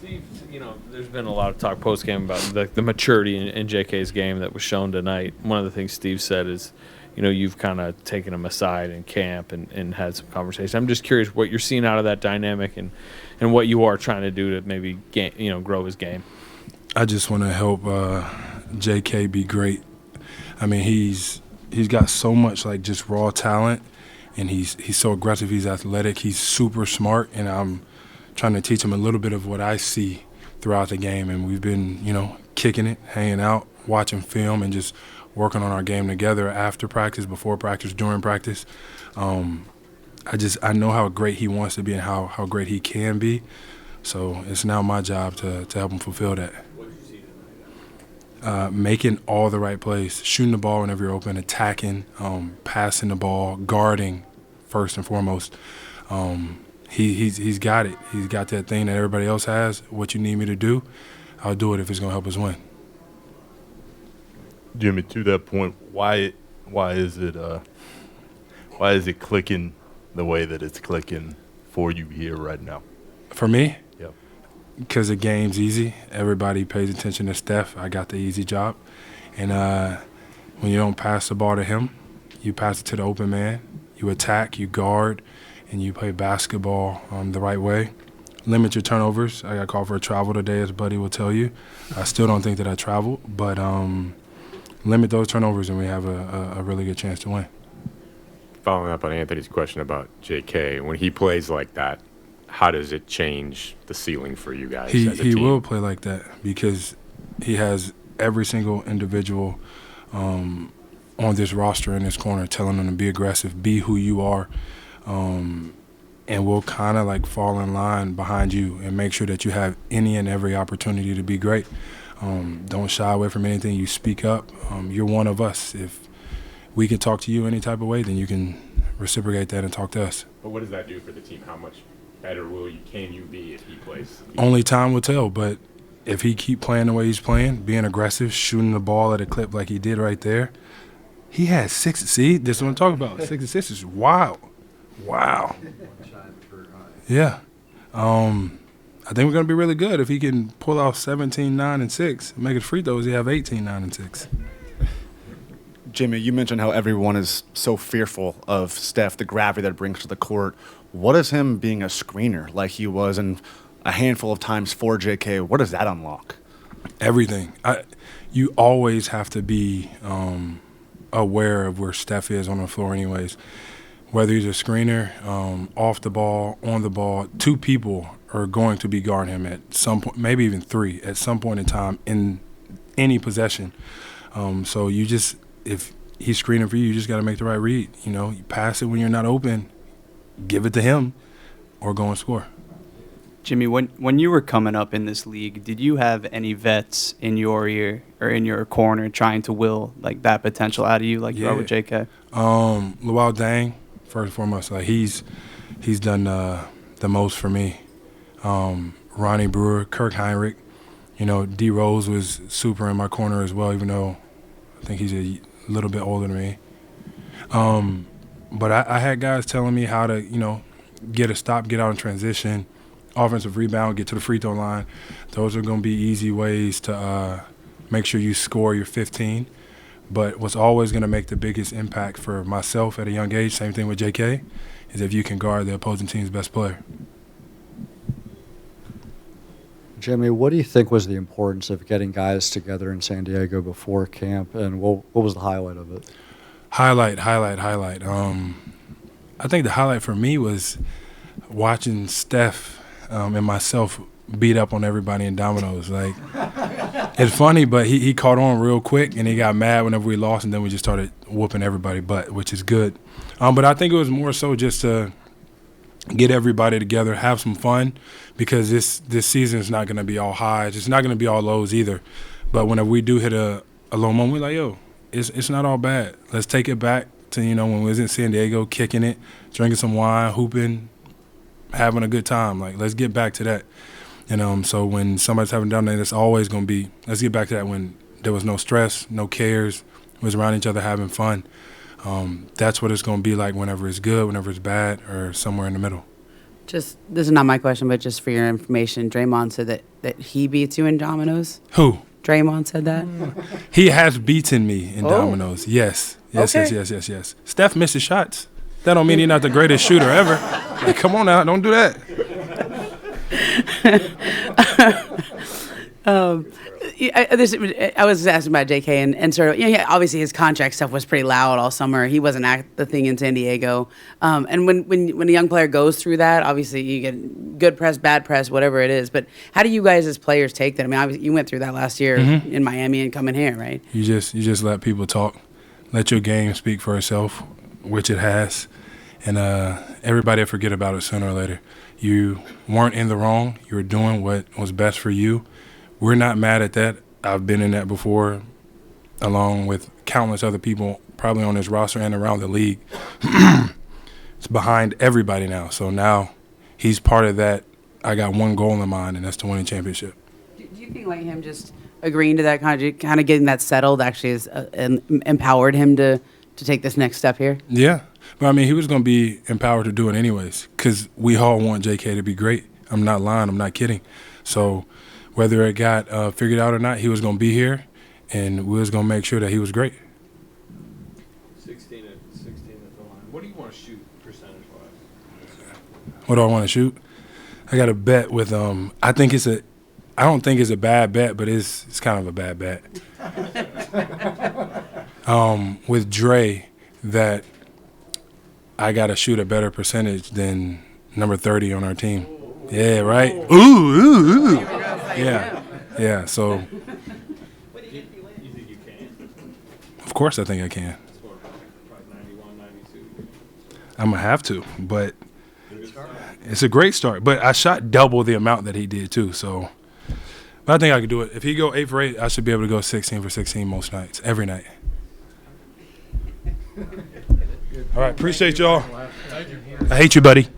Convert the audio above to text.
Steve, there's been a lot of talk post-game about the maturity in JK's game that was shown tonight. One of the things Steve said is, you've kind of taken him aside in camp and had some conversation. I'm just curious what you're seeing out of that dynamic and what you are trying to do to maybe grow his game. I just want to help JK be great. I mean, he's got so much like just raw talent, and he's so aggressive. He's athletic. He's super smart, and I'm trying to teach him a little bit of what I see throughout the game. And we've been, kicking it, hanging out, watching film, and just working on our game together after practice, before practice, during practice. I know how great he wants to be and how great he can be. So it's now my job to help him fulfill that. What did you see tonight? Making all the right plays, shooting the ball whenever you're open, attacking, passing the ball, guarding first and foremost. He's got it. He's got that thing that everybody else has. What you need me to do, I'll do it if it's going to help us win. Jimmy, to that point, why is it clicking the way that it's clicking for you here right now? For me? Yep. Because the game's easy. Everybody pays attention to Steph. I got the easy job. And when you don't pass the ball to him, you pass it to the open man. You attack, you guard, and you play basketball the right way. Limit your turnovers. I got called for a travel today, as Buddy will tell you. I still don't think that I traveled, but limit those turnovers, and we have a really good chance to win. Following up on Anthony's question about JK, when he plays like that, how does it change the ceiling for you guys as a team? He will play like that because he has every single individual on this roster in this corner telling them to be aggressive, be who you are, and we'll kind of like fall in line behind you and make sure that you have any and every opportunity to be great. Don't shy away from anything. You speak up. You're one of us. If we can talk to you any type of way, then you can reciprocate that and talk to us. But what does that do for the team? How much better can you be if he plays? Only time will tell, but if he keep playing the way he's playing, being aggressive, shooting the ball at a clip like he did right there, he had 6. See, this is what I'm talking about. 6 assists is wild. Wow. Yeah. I think we're going to be really good if he can pull off 17, 9, and 6. Make it free throws, he have 18, 9, and 6. Jimmy, you mentioned how everyone is so fearful of Steph, the gravity that it brings to the court. What is him being a screener like he was in a handful of times for JK? What does that unlock? Everything. You always have to be aware of where Steph is on the floor anyways. Whether he's a screener, off the ball, on the ball, 2 people are going to be guarding him at some point, maybe even 3 at some point in time in any possession. So you just, if he's screening for you, you just got to make the right read. You pass it when you're not open, give it to him, or go and score. Jimmy, when you were coming up in this league, did you have any vets in your ear or in your corner trying to will like that potential out of you, like you are with JK? Luol Deng, first and foremost, like he's done the most for me. Ronnie Brewer, Kirk Heinrich, D Rose was super in my corner as well, even though I think he's a little bit older than me. But I had guys telling me how to, get a stop, get out in transition, offensive rebound, get to the free throw line. Those are going to be easy ways to make sure you score your 15. But what's always going to make the biggest impact for myself at a young age, same thing with JK, is if you can guard the opposing team's best player. Jimmy, what do you think was the importance of getting guys together in San Diego before camp, and what was the highlight of it? Highlight. I think the highlight for me was watching Steph and myself beat up on everybody in dominoes. Like, it's funny, but he caught on real quick, and he got mad whenever we lost, and then we just started whooping everybody butt, which is good. But I think it was more so just to get everybody together, have some fun, because this season is not going to be all highs. It's not going to be all lows either. But whenever we do hit a low moment, we're like, yo, it's not all bad. Let's take it back to, when we was in San Diego, kicking it, drinking some wine, hooping, having a good time. Like, let's get back to that. So when somebody's having a down day, that's always going to be, let's get back to that when there was no stress, no cares, we was around each other having fun. That's what it's going to be like whenever it's good, whenever it's bad, or somewhere in the middle. Just this is not my question, but just for your information, Draymond said that he beats you in dominoes. Who? Draymond said that. He has beaten me in Oh. dominoes. Yes. Yes, Okay. yes. Steph misses shots. That don't mean he's not the greatest shooter ever. Like, come on now, don't do that. I was asking about JK and sort of, obviously his contract stuff was pretty loud all summer. He wasn't the thing in San Diego. And when a young player goes through that, obviously you get good press, bad press, whatever it is. But how do you guys as players take that? I mean, obviously you went through that last year in Miami and coming here, right? You just let people talk. Let your game speak for itself, which it has. And everybody will forget about it sooner or later. You weren't in the wrong. You were doing what was best for you. We're not mad at that. I've been in that before, along with countless other people probably on this roster and around the league. It's behind everybody now. So now he's part of that. I got one goal in mind, and that's to win a championship. Do you think like him just agreeing to that kind of getting that settled actually has empowered him to take this next step here? Yeah. But, I mean, he was going to be empowered to do it anyways because we all want JK to be great. I'm not lying. I'm not kidding. So whether it got figured out or not, he was going to be here, and we was going to make sure that he was great. 16 at the line. What do you want to shoot percentage-wise? What do I want to shoot? I got a bet with I don't think it's a bad bet, but it's kind of a bad bet. With Dre, that I got to shoot a better percentage than number 30 on our team. Yeah, right? Ooh. Yeah, so. You think you can? Of course I think I can. Score probably 91, 92. I'm going to have to, but it's a great start. But I shot double the amount that he did, too, so. But I think I could do it. If he go 8 for 8, I should be able to go 16 for 16 most nights, every night. All right, appreciate y'all. I hate you, buddy.